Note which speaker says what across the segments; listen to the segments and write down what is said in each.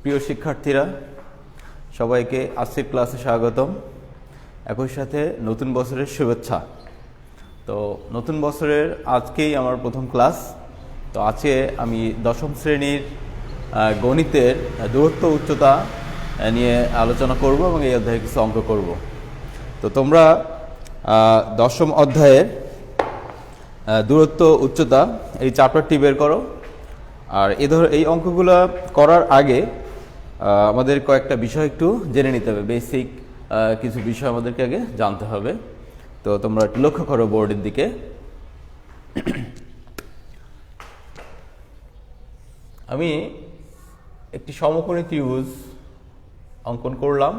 Speaker 1: প্রিয় শিক্ষার্থীরা, সবাইকে আজকের ক্লাসে স্বাগতম। একই সাথে নতুন বছরের শুভেচ্ছা। তো নতুন বছরের আজকেই আমার প্রথম ক্লাস। তো আজকে আমি দশম শ্রেণীর গণিতের দূরত্ব উচ্চতা নিয়ে আলোচনা করব এবং এই অধ্যায়ে কিছু অঙ্ক করব। তো তোমরা দশম অধ্যায়ের দূরত্ব উচ্চতা এই চ্যাপ্টারটি বের করো। আর এই অঙ্কগুলো করার আগে আমাদের কয়েকটা বিষয় একটু জেনে নিতে হবে। বেসিক কিছু বিষয় আমাদেরকে আগে জানতে হবে। তো তোমরা একটু লক্ষ্য করো বোর্ডের দিকে। আমি একটি সমকোণী ত্রিভুজ অঙ্কন করলাম।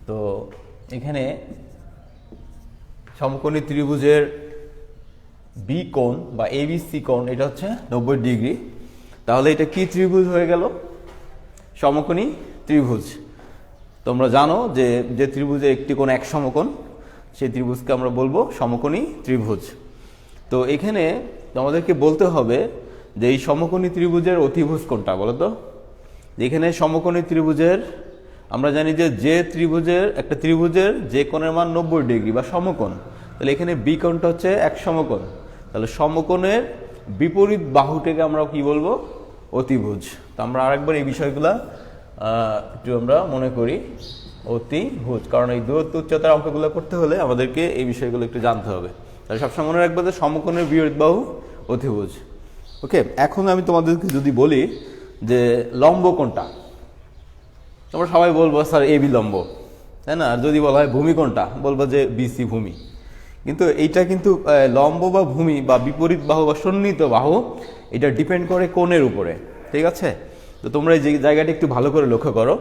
Speaker 1: তো এখানে সমকোণী ত্রিভুজের বি কোণ বা এবিসি কোণ এটা হচ্ছে 90 ডিগ্রি। তাহলে এটা কি ত্রিভুজ হয়ে গেল? সমকোণী ত্রিভুজ। তোমরা জানো যে যে ত্রিভুজে একটি কোণ এক সমকোণ, সেই ত্রিভুজকে আমরা বলবো সমকোণী ত্রিভুজ। তো এখানে আমাদেরকে বলতে হবে যে এই সমকোণী ত্রিভুজের অতিভুজ কোনটা বলো তো। এখানে সমকোণী ত্রিভুজের আমরা জানি যে একটা ত্রিভুজের যে কোণের মান 90 ডিগ্রি বা সমকোণ, তাহলে এখানে বি কোণটা হচ্ছে এক সমকোণ। তাহলে সমকোণের বিপরীত বাহুটাকে আমরা কি বলবো? অতিভুজ। তো আমরা আরেকবার এই বিষয়গুলা একটু আমরা মনে করি অতিভুজ, কারণ এই দূরত্ব উচ্চতার অঙ্কগুলো করতে হলে আমাদেরকে এই বিষয়গুলো একটু জানতে হবে। তাহলে সবসময় মনে রাখবো যে সমকোণের বিপরীত বাহু অতিভুজ। ওকে, এখন আমি তোমাদেরকে যদি বলি যে লম্ব কোনটা, তোমরা সবাই বলবো স্যার এ বি লম্ব, তাই না? আর যদি বলা হয় ভূমি কোনটা, বলবো যে বিসি ভূমি। কিন্তু এইটা কিন্তু লম্ব বা ভূমি বা বিপরীত বাহু বা সন্নিহিত বাহু, এটা ডিপেন্ড করে কোণের উপরে, ঠিক আছে? তো তোমরা এই জায়গাটা একটু ভালো করে লক্ষ্য করো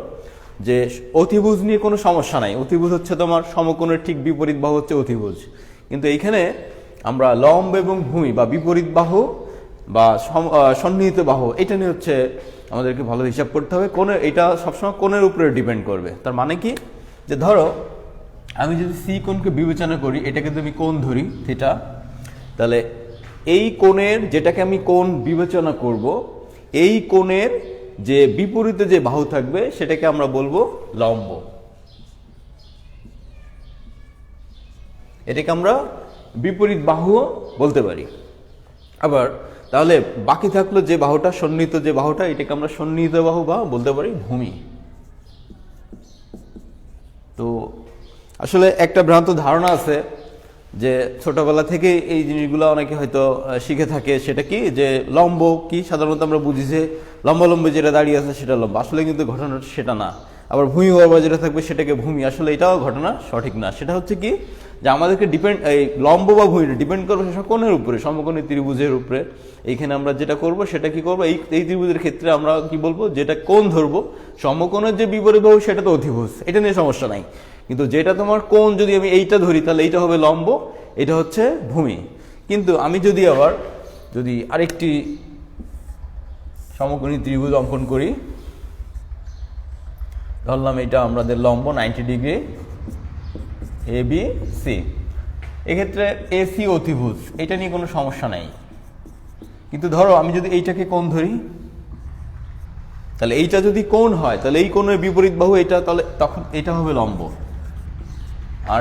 Speaker 1: যে অতিভুজ নিয়ে কোনো সমস্যা নাই। অতিভুজ হচ্ছে তোমার সমকোণের ঠিক বিপরীত বাহু হচ্ছে অতিভুজ। কিন্তু এইখানে আমরা লম্ব এবং ভূমি বা বিপরীত বাহু বা সন্নিহিত বাহু এটা নিয়ে হচ্ছে আমাদেরকে ভালো হিসাব করতে হবে। কোণের এটা সবসময় কোণের উপরে ডিপেন্ড করবে। তার মানে কি, যে ধরো আমি যদি সি কোণকে বিবেচনা করি, এটাকে যদি আমি কোণ ধরি থিটা, তাহলে এই কোণের যেটাকে আমি কোণ বিবেচনা করব, এই কোণের যে বিপরীতে যে বাহু থাকবে সেটাকে আমরা বলবো লম্ব। এটাকে আমরা বিপরীত বাহু বলতে পারি। আবার তাহলে বাকি থাকলো যে বাহুটা, সন্নিহিত যে বাহুটা, এটাকে আমরা সন্নিহিত বাহু বা বলতে পারি ভূমি। তো আসলে একটা ভ্রান্ত ধারণা আছে যে ছোটবেলা থেকে এই জিনিসগুলো অনেকে হয়তো শিখে থাকে, সেটা কি যে লম্ব কি সাধারণত আমরা বুঝি যে লম্বালম্বি যেটা দাঁড়িয়ে আছে সেটা লম্ব। আসলে কিন্তু ঘটনাটা সেটা না। আবার ভূমি বরাবর যেটা থাকবে সেটাকে ভূমি, আসলে এটাও ঘটনা সঠিক না। সেটা হচ্ছে কি যে আমাদেরকে এই লম্ব বা ভূমিটা ডিপেন্ড করবে কোণের উপরে, সমকোণী ত্রিভুজের উপরে। এইখানে আমরা যেটা করব সেটা কি করবো, এই ত্রিভুজের ক্ষেত্রে আমরা কি বলবো, যেটা কোণ ধরবো সমকোণের যে বিপরীত বাহু সেটা তো অতিভুজ, এটা নিয়ে সমস্যা নাই। কিন্তু যেটা তোমার কোণ যদি আমি এইটা ধরি, তাহলে এইটা হবে লম্ব, এটা হচ্ছে ভূমি। কিন্তু আমি যদি আরেকটি সমকোণী ত্রিভুজ অঙ্কন করি, ধরলাম এটা আমাদের লম্ব 90 ডিগ্রি এ বি সি, এক্ষেত্রে এসি অতিভুজ, এটা নিয়ে কোনো সমস্যা নাই। কিন্তু ধরো আমি যদি এইটাকে কোণ ধরি, তাহলে এইটা যদি কোণ হয়, তাহলে এই কোণের বিপরীত বাহু এটা, তাহলে তখন এটা হবে লম্ব। আর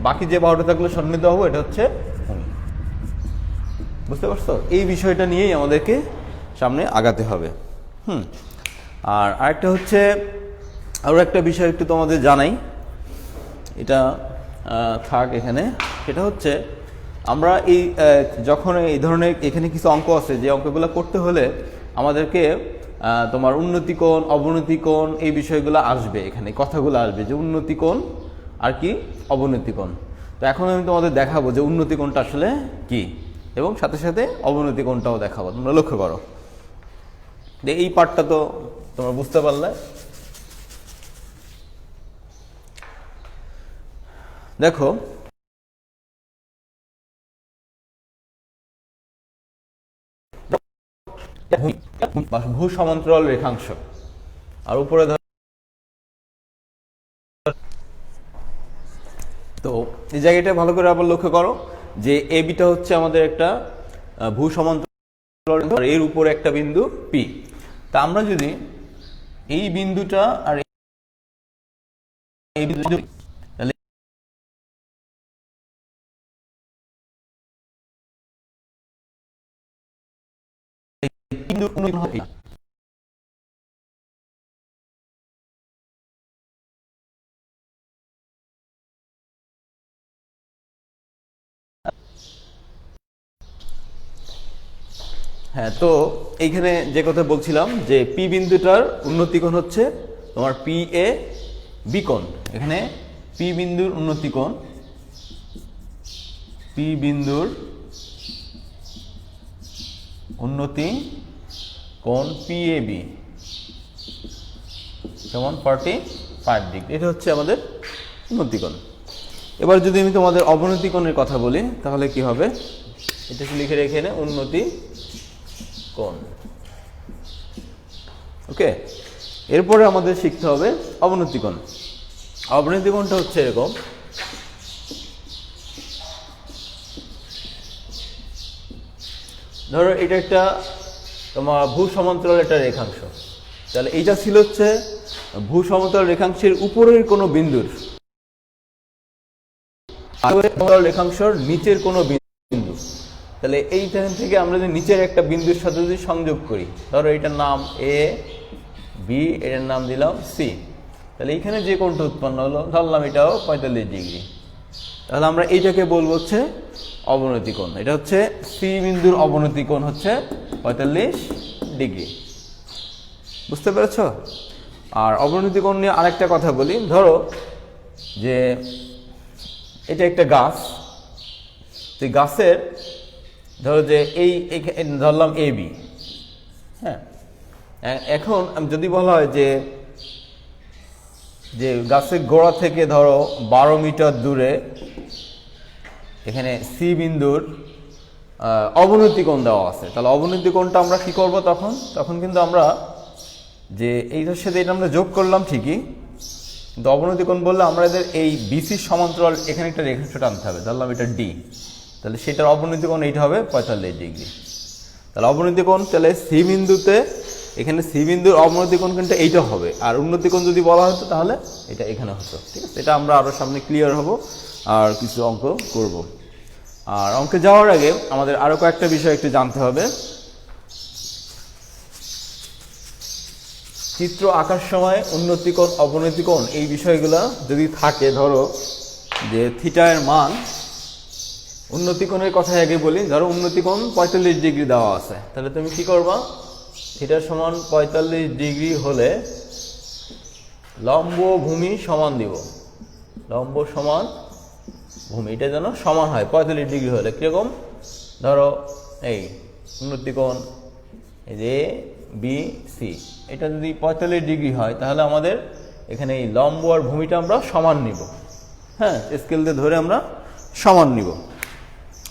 Speaker 1: বাকি যে বাহুটা থাকলো সন্নিহিত বাহু, এটা হচ্ছে ভূমি। বুঝতে পারছো? এই বিষয়টা নিয়েই আমাদেরকে সামনে আগাতে হবে। আর আরেকটা হচ্ছে, আরও একটা বিষয় একটু তোমাদের জানাই, এটা থাক এখানে। সেটা হচ্ছে আমরা যখন এই ধরনের এখানে কিছু অঙ্ক আছে, যে অঙ্কগুলো করতে হলে আমাদেরকে তোমার উন্নতি কোণ, অবনতি কোণ, এই বিষয়গুলো আসবে, এখানে কথাগুলো আসবে যে উন্নতি কোণ আর কি অবনতি কোণ। তো এখন আমি তোমাদের দেখাবো যে উন্নতি কোণটা আসলে কি, এবং সাথে সাথে অবনতি কোণটাও দেখাবো। তোমরা লক্ষ্য করো, এই পার্টটা তো তোমরা বুঝতে পারলে। দেখো ভূ সমান্তরাল রেখাংশ, আর উপরে তো এই জায়গাটা ভালো করে আবার লক্ষ্য করো যে এ বিটা হচ্ছে আমাদের একটা ভূ সমান্তরাল, এর উপরে একটা বিন্দু পি। তা আমরা যদি এই বিন্দুটা আর এই বিন্দু, তাহলে বিন্দুর উন্নতি কোণ হবে হ্যাঁ। তো এইখানে যে কথা বলছিলাম যে পি বিন্দুটার উন্নতি কোণ হচ্ছে তোমার পি এ বি কোণ। এখানে পি বিন্দুর উন্নতি কোণ, পি বিন্দুর উন্নতি কোণ পি এ বি সমান 45 ডিগ্রি। এটা হচ্ছে আমাদের উন্নতি কোণ। এবার যদি আমি তোমাদের অবনতি কোণের কথা বলি তাহলে কি হবে, এটাকে লিখে রেখে এনে উন্নতি কোণ। ওকে, এরপরে আমাদের শিখতে হবে অবনতি কোণ। অবনতি কোণটা হচ্ছে এরকম, ধরো এটা একটা তোমার ভূ সমান্তরাল একটা রেখাংশ, তাহলে এইটা ছিল হচ্ছে ভূ সমান্তরাল রেখাংশের উপরের কোনো বিন্দুর, রেখাংশের নিচের কোনো বিন্দু। তাহলে এইখান থেকে আমরা যদি নিচের একটা বিন্দুর সাথে যদি সংযোগ করি, ধরো এটার নাম এ বি, এটার নাম দিলাম সি, তাহলে এইখানে যে কোণটা উৎপন্ন হলো ধরলাম এটাও 45 ডিগ্রি, তাহলে আমরা এইটাকে বলবো হচ্ছে অবনতি কোণ। এটা হচ্ছে সি বিন্দুর অবনতি কোণ হচ্ছে 45 ডিগ্রি। বুঝতে পেরেছ? আর অবনতি কোণ নিয়ে আরেকটা কথা বলি, ধরো যে এটা একটা গাছ, এই গাছের ধরো যে এই ধরলাম এ বি, হ্যাঁ। এখন যদি বলা হয় যে যে গাছের গোড়া থেকে ধরো 12 মিটার দূরে এখানে সি বিন্দুর অবনতি কোণ দেওয়া আছে, তাহলে অবনতি কোণটা আমরা কি করব তখন? তখন কিন্তু আমরা যে এইটার সাথে এটা আমরা যোগ করলাম ঠিকই, কিন্তু অবনতি কোণ বললে আমাদের এই বিসির সমান্তরাল এখানে একটা রেখাংশ টানতে হবে, ধরলাম এটা ডি, তাহলে সেটার অবনতি কোণ এইটা হবে 45 ডিগ্রি। তাহলে অবনতি কোণ তাহলে সি বিন্দুতে, এখানে সি বিন্দুর অবনতি কোণ কিন্তু এইটা হবে, আর উন্নতি কোণ যদি বলা হতো তাহলে এটা এখানে হতো। ঠিক আছে, এটা আমরা আরো সামনে ক্লিয়ার হব আর কিছু অঙ্ক করব। আর অঙ্কে যাওয়ার আগে আমাদের আরো কয়েকটা বিষয় একটু জানতে হবে। চিত্র আঁকার সময় উন্নতি কোণ অবনতি কোণ এই বিষয়গুলো যদি থাকে, ধরো যে থিটা এর মান, উন্নতি কোণের কথা আগে বলি, ধরো উন্নতি কোণ 45 ডিগ্রি দেওয়া আছে, তাহলে তুমি কি করবা, থিটা সমান 45 ডিগ্রি হলে লম্ব ভূমি সমান দিব, লম্ব সমান ভূমি, এটা যেন সমান হয় 45 ডিগ্রি হলে। কিরকম, ধরো এই উন্নতি কোণ এই যে বি সি, এটা যদি 45 ডিগ্রি হয় তাহলে আমাদের এখানে এই লম্ব আর ভূমিটা আমরা সমান নিব, হ্যাঁ, স্কেল দিয়ে ধরে আমরা সমান নিব।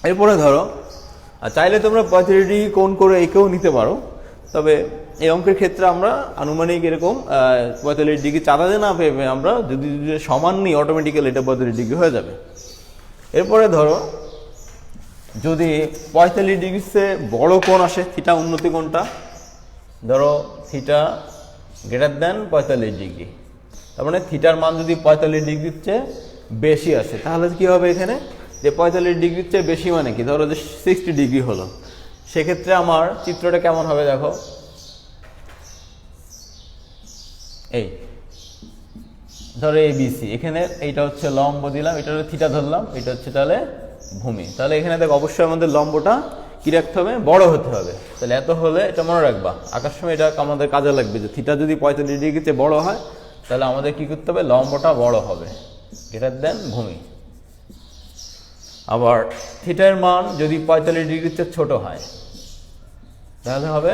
Speaker 1: এরপরে ধরো চাইলে তোমরা 45 ডিগ্রি কোণ করে একেও নিতে পারো, তবে এই অঙ্কের ক্ষেত্রে আমরা আনুমানিক এরকম 45 ডিগ্রি চাঁদাতে না ভেবে আমরা যদি সমান নিই অটোমেটিক্যালি এটা 45 ডিগ্রি হয়ে যাবে। এরপরে ধরো যদি 45 ডিগ্রির চেয়ে বড় কোণ আসে, থিটা উন্নতি কোণটা, ধরো থিটা গ্রেটার দেন 45 ডিগ্রি, তার মানে থিটার মান যদি 45 ডিগ্রির চেয়ে বেশি আসে তাহলে কি হবে, এখানে যে 45 ডিগ্রির চেয়ে বেশি মানে কি, ধরো যে 60 ডিগ্রি হলো, সেক্ষেত্রে আমার চিত্রটা কেমন হবে দেখো, এই ধরো এবিসি, এখানে এইটা হচ্ছে লম্ব দিলাম, এটা হচ্ছে থিটা ধরলাম, এটা হচ্ছে তাহলে ভূমি, তাহলে এখানে দেখো অবশ্যই আমাদের লম্বটা কি রাখতে হবে, বড় হতে হবে। তাহলে এত হলে এটা মনে রাখবা, আঁকার সময় এটা আমাদের কাজে লাগবে যে থিটা যদি 45 ডিগ্রিতে বড় হয় তাহলে আমাদের কি করতে হবে, লম্বটা বড় হবে, গ্রেটার দেন ভূমি। আবার থিটার মান যদি 45 ডিগ্রিতে ছোট হয় তাহলে হবে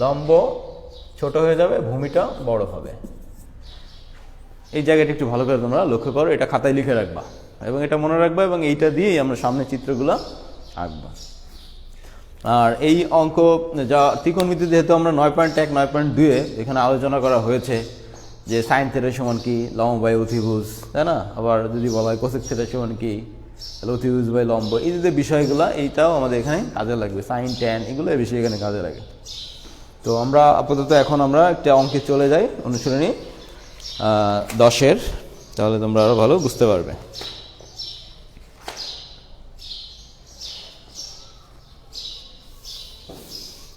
Speaker 1: লম্ব ছোট হয়ে যাবে, ভূমিটা বড় হবে। এই জায়গাটা একটু ভালো করে তোমরা লক্ষ্য করো, এটা খাতায় লিখে রাখবা এবং এটা মনে রাখবা, এবং এইটা দিয়েই আমরা সামনে চিত্রগুলো আঁকবো। আর এই অঙ্ক যা ত্রিকোণমিতি যেহেতু আমরা 9.1 9.2 এখানে আলোচনা করা হয়েছে যে সাইন থিটা সমান কি, লম্ব বাই অতিভুজ, তাই না, আবার যদি বলা হয় কোসেক থিটা সমান কি, তাহলে অতিভুজ বাই লম্ব, এই যে বিষয়গুলো এইটাও আমাদের এখানে কাজে লাগবে, সাইন ট্যান এগুলো এই বিষয় এখানে কাজে লাগে। তো আমরা আপাতত এখন আমরা একটা অঙ্কে চলে যাই, অনুশীলনী 10-এর, তাহলে তোমরা আরো ভালো বুঝতে পারবে।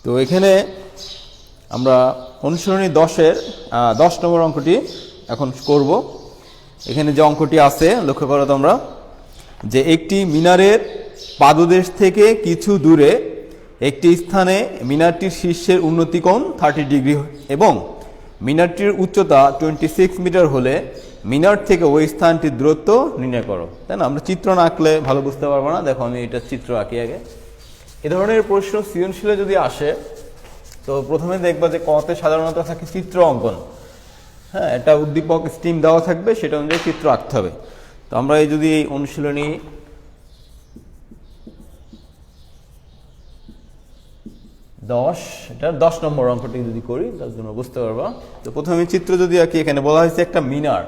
Speaker 1: তো এখানে আমরা অনুশীলনী 10-এর 10 নম্বর অঙ্কটি এখন করব। এখানে যে অঙ্কটি আছে লক্ষ্য করো তোমরা, যে একটি মিনারের পাদদেশ থেকে কিছু দূরে একটি স্থানে মিনারটির শীর্ষের উন্নতি কোণ 30 ডিগ্রি এবং মিনারটির উচ্চতা 26 মিটার হলে মিনার থেকে ওই স্থানটির দূরত্ব নির্ণয় করো। তাই না? আমরা চিত্র না আঁকলে ভালো বুঝতে পারবো না। দেখো আমি এটা চিত্র আঁকি আগে। এ ধরনের প্রশ্ন সৃজনশীলে যদি আসে তো প্রথমে দেখবা যে কতে সাধারণত থাকে চিত্র অঙ্কন। হ্যাঁ, এটা উদ্দীপক স্টিম দেওয়া থাকবে, সেটা অনুযায়ী চিত্র আঁকতে হবে। তো আমরা এই যদি এই অনুশীলনী 10 এটা 10 নম্বর অঙ্কটি যদি করি তার জন্য বুঝতে পারবা। তো প্রথমে চিত্র যদি আঁকি, এখানে বলা হয়েছে একটা মিনার,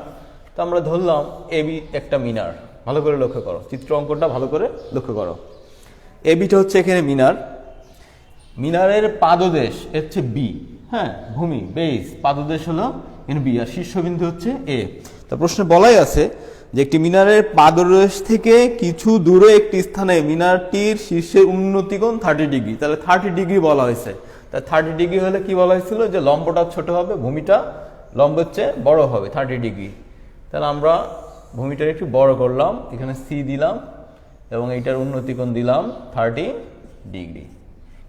Speaker 1: তো আমরা ধরলাম এবি একটা মিনার। ভালো করে লক্ষ্য করো, চিত্র অঙ্কনটা ভালো করে লক্ষ্য করো। এবিটা হচ্ছে এখানে মিনার, মিনারের পাদদেশ হচ্ছে বি, হ্যাঁ ভূমি বেস, পাদদেশ হলো এখানে বি আর শীর্ষবিন্দু হচ্ছে এ। তো প্রশ্নে বলাই আছে যে একটি মিনারের পাদদেশ থেকে কিছু দূরে একটি স্থানে মিনারটির শীর্ষের উন্নতি কোণ 30 ডিগ্রি। তাহলে 30 ডিগ্রি বলা হয়েছে। তা 30 ডিগ্রি হলে কি বলা হয়েছিল, যে লম্বটা ছোট হবে, ভূমিটা লম্বের চেয়ে বড় হবে 30 ডিগ্রি। তাহলে আমরা ভূমিটার একটু বড় করলাম, এখানে সি দিলাম এবং এইটার উন্নতি কোণ দিলাম 30 ডিগ্রি।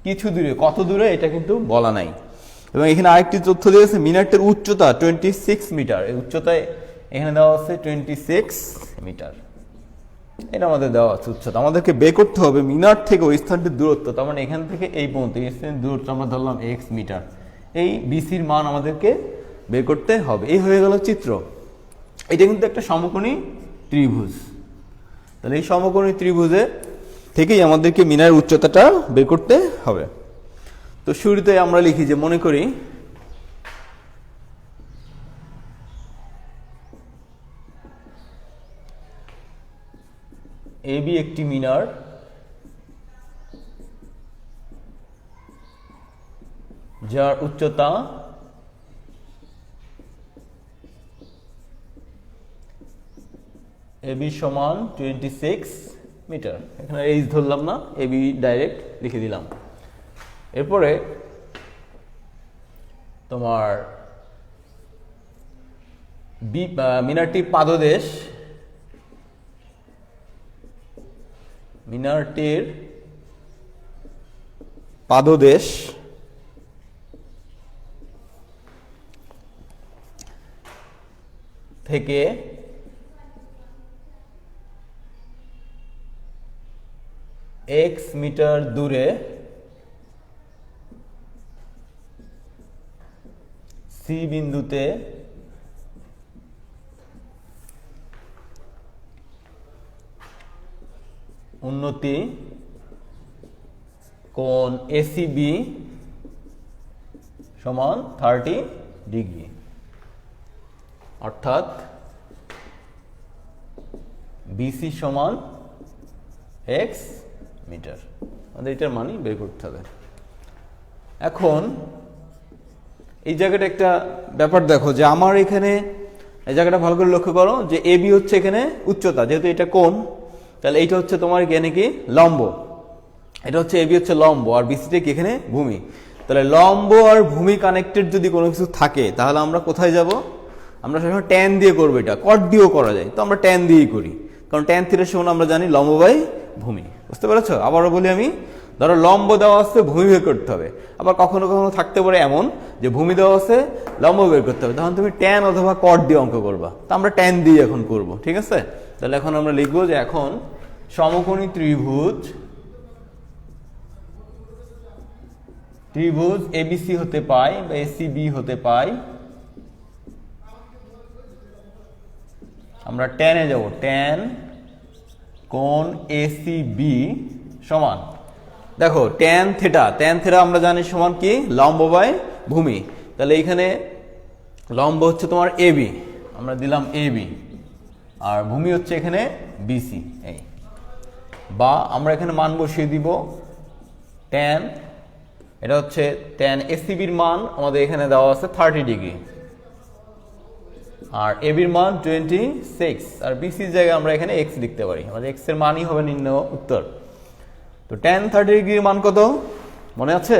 Speaker 1: কিছু দূরে, কত দূরে এটা কিন্তু বলা নাই। এবং এখানে আরেকটি তথ্য দিয়েছে, মিনারটির উচ্চতা 26 মিটার। এই উচ্চতায় এখানে দেওয়া আছে 26 মিটার, এটা আমাদের দেওয়া আছে উচ্চতা। আমাদেরকে বের করতে হবে মিনার থেকে ওই স্থানটির দূরত্ব। তার মানে এখান থেকে এই পর্যন্ত এই স্থানের দূরত্ব আমরা ধরলাম x মিটার। এই বিসির মান আমাদেরকে বের করতে হবে। এই হয়ে গেল চিত্র। এটা কিন্তু একটা সমকোণী ত্রিভুজ। তাহলে এই সমকোণী ত্রিভুজে থেকেই আমাদেরকে মিনারের উচ্চতাটা বের করতে হবে। তো শুরুতে আমরা লিখি যে, মনে করি এবি একটি মিনার, যার উচ্চতা এবি সমান 26 মিটার। এখানে এইচ ধরলাম না, এবি ডাইরেক্ট লিখে দিলাম। এরপরে তোমার বি মিনারটির পাদদেশ, মিনারটির পাদদেশ থেকে x মিটার দূরে সি বিন্দুতে উন্নতি কোণ এসিবি সমান 30 ডিগ্রি। অর্থাৎ বিসি সমান x মিটার। আমাদের এটার মানই বের করতে হবে। এখন এই জায়গাটা একটা ব্যাপার দেখো, যে আমার এখানে এই জায়গাটা ভালো করে লক্ষ্য করো, যে এবি হচ্ছে এখানে উচ্চতা, যেহেতু এটা কোণ, তাহলে এইটা হচ্ছে তোমার এখানে কি লম্ব। এটা হচ্ছে এবি হচ্ছে লম্ব, আর বিসিটা কি এখানে ভূমি। তাহলে লম্ব আর ভূমি কানেক্টেড যদি কোনো কিছু থাকে, তাহলে আমরা কোথায় যাব? আমরা সবসময় ট্যান দিয়ে করবো। এটা কট দিয়েও করা যায়, তো আমরা ট্যান দিয়েই করি, কারণ ট্যান থিটার সমান আমরা জানি লম্ব বাই ভূমি। বুঝতে পেরেছো? আবারও বলি আমি, ধরো লম্ব দেওয়া আছে, ভূমি বের করতে হবে। আবার কখনো কখনো থাকতে পারে এমন যে ভূমি দেওয়া আছে, লম্ব বের করতে হবে, তখন তুমি ট্যান অথবা কট দিয়ে অঙ্ক করবা। তো আমরা ট্যান দিয়ে এখন করব, ঠিক আছে? তাহলে এখন আমরা লিখবো যে এখন সমকোণী ত্রিভুজ এবিসি হতে পাই বা এসিবি হতে পাই, আমরা ট্যানে যাব, ট্যান কোণ এসিবি সমান, দেখো ট্যান থিটা, আমরা জানি সমান কি লম্ব বাই ভূমি। তাহলে এখানে লম্ব হচ্ছে তোমার এবি, আমরা দিলাম এবি, আর ভূমি হচ্ছে এখানে বিসি। এই বা আমরা এখানে মান বসিয়ে দিব ট্যান এটা হচ্ছে tan এসিবির মান আমাদের এখানে দেওয়া আছে 30 ডিগ্রি, আর এবির মান 26, আর বিসির জায়গায় আমরা এখানে এক্স লিখতে পারি, আমাদের এক্স এর মানই হবে নির্ণয় উত্তর। তো tan 30 ডিগ্রির মান কত মনে আছে?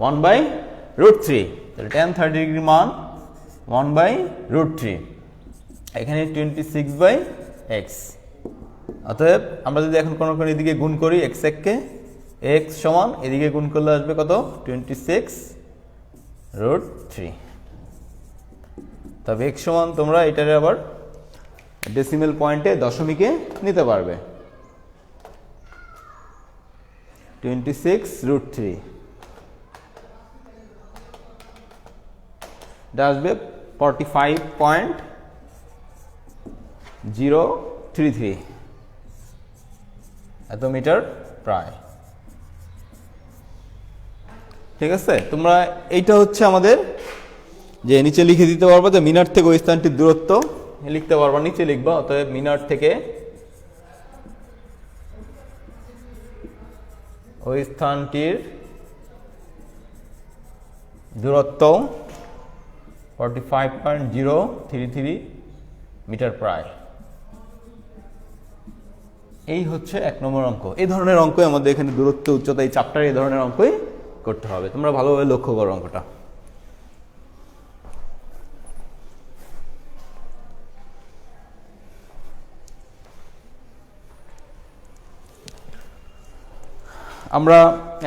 Speaker 1: 1/√3। তাহলে tan 30 ডিগ্রির মান 1/√3, এখানে 26/x। অতএব আমরা যদি এখন কোনো এদিকে গুণ করি x কে, x সমান এদিকে গুণ করলে আসবে কত? 26√3। তবে x সমান তোমরা এটারে আবার ডেসিমেল পয়েন্টে দশমিকে নিতে পারবে। 26√3 এটা আসবে 45.033 এত মিটার প্রায়। ঠিক আছে, তোমরা এইটা হচ্ছে আমাদের যে নিচে লিখে দিতে পারবো যে মিনার থেকে ওই স্থানটির দূরত্ব লিখতে পারবো, নিচে লিখবো। অতএব মিনার থেকে ওই স্থানটির দূরত্ব 45.033 মিটার প্রায়। এই হচ্ছে 1 নম্বর অঙ্ক। এই ধরনের অঙ্কই আমাদের এখানে দূরত্ব, উচ্চতা, এই চ্যাপ্টারে এই ধরনের অঙ্কই করতে হবে। তোমরা ভালোভাবে লক্ষ্য করো অঙ্কটা। আমরা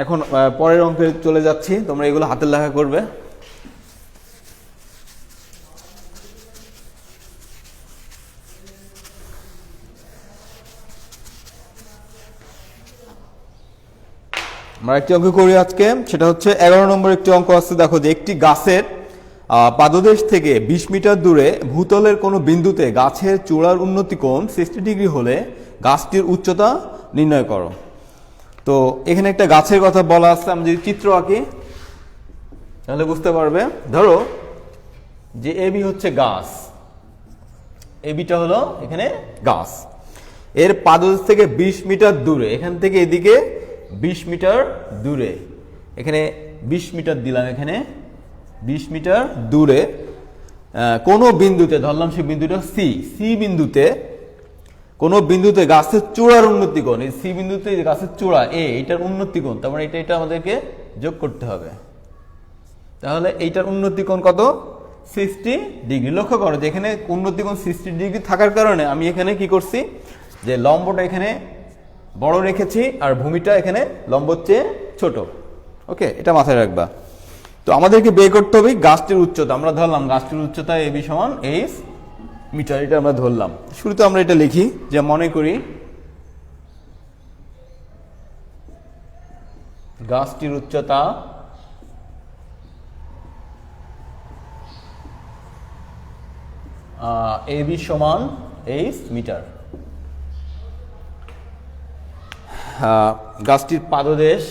Speaker 1: এখন পরের অঙ্কে চলে যাচ্ছি, তোমরা এগুলো হাতের লেখা করবে। আমরা একটি অঙ্ক করি আজকে, সেটা হচ্ছে 11 নম্বর একটি অঙ্ক আছে। দেখো যে একটি গাছের পাদদেশ থেকে 20 মিটার দূরে ভূতলের কোনো বিন্দুতে গাছের চূড়ার উন্নতি কোণ 60 ডিগ্রি হলে গাছটির উচ্চতা নির্ণয় করো। তো এখানে একটা গাছের কথা বলা আছে, আমি যদি চিত্র আঁকি তাহলে বুঝতে পারবে। ধরো যে এবি হচ্ছে গাছ, এবিটা হলো এখানে গাছ, এর পাদদেশ থেকে 20 মিটার দূরে, এখান থেকে এদিকে 20 মিটার দূরে, এখানে 20 মিটার দিলাম, এখানে 20 মিটার দূরে কোনো বিন্দুতে, ধরলাম সেই বিন্দুটা সি বিন্দুতে, কোনো বিন্দুতে গাছের চূড়ার উন্নতি কোণ, এই সি বিন্দুতে গাছের চূড়া এটার উন্নতি কোণ, তার মানে এটা আমাদেরকে যোগ করতে হবে। তাহলে এইটার উন্নতি কোণ কত? 60 ডিগ্রি। লক্ষ্য করো যে এখানে উন্নতি কোণ 60 ডিগ্রি থাকার কারণে আমি এখানে কি করছি, যে লম্বটা এখানে বড় রেখেছি আর ভূমিটা এখানে লম্বর চেয়ে ছোট। ওকে, এটা মাথায় রাখবা। তো আমাদেরকে বের করতে হবে গাছটির উচ্চতা। আমরা ধরলাম গাছটির উচ্চতা এবি সমান h মিটার, এটা আমরা ধরলাম। শুরুতে আমরা এটা লিখি, যে মনে করি গাছটির উচ্চতা এবি সমান h মিটার। গাছটির পাদদেশ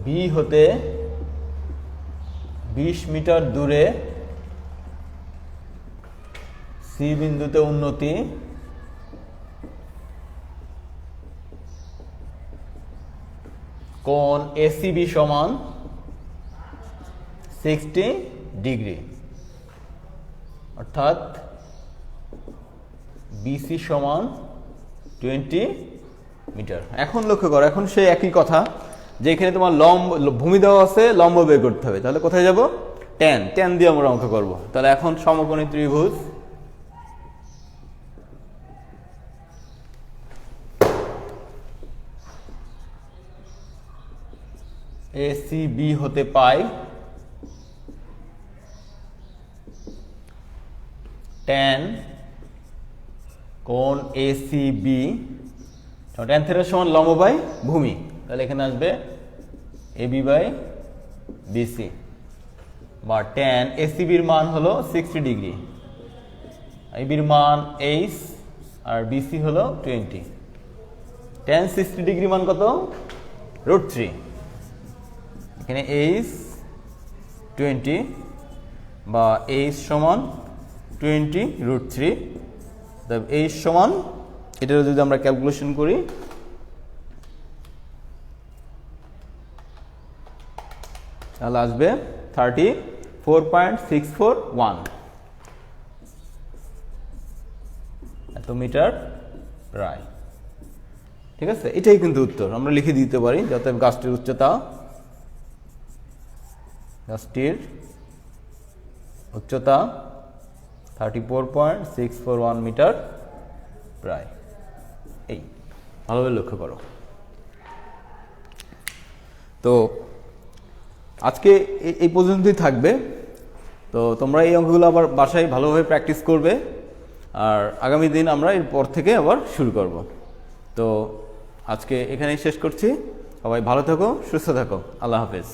Speaker 1: বি হতে 20 মিটার দূরে সি বিন্দুতে উন্নতি কোণ এসিবি সমান 60 ডিগ্রি, অর্থাৎ বিসি সমান 20 মিটার। এখন লক্ষ্য করো, এখন সেই একই কথা, যে এখানে তোমার ভূমি দেওয়া আছে, লম্ব বের করতে হবে। তাহলে কোথায় যাব? ট্যান দিয়ে আমরা অঙ্ক করব। তাহলে এখন সমকোণী ত্রিভুজ এসিবি হতে পাই ট্যান কোণ এসিবি, ট্যান থিটা সমান লম্ব বাই ভূমি। তাহলে এখানে আসবে এবি বাই বিসি, বা ট্যান এসিবির মান হলো 60 ডিগ্রি, এবির মান এইচ আর বিসি হলো 20। ট্যান 60 ডিগ্রি মান কত? √3। এখানে এইচ 20 বা এইচ সমান 20 √3, এই সমান এটারও যদি আমরা ক্যালকুলেশন করি, তাহলে আসবে 34.641 এত মিটার প্রায়। ঠিক আছে, এটাই কিন্তু উত্তর। আমরা লিখে দিতে পারি যাতে গাছটির উচ্চতা, গাছটির উচ্চতা 34.641 মিটার প্রায়। এই ভালোভাবে লক্ষ্য করো। তো আজকে এই পর্যন্তই থাকবে। তো তোমরা এই অঙ্কগুলো আবার বাসায় ভালোভাবে প্র্যাকটিস করবে, আর আগামী দিন আমরা এরপর থেকে আবার শুরু করব। তো আজকে এখানেই শেষ করছি। সবাই ভালো থাকো, সুস্থ থাকো। আল্লাহ হাফেজ।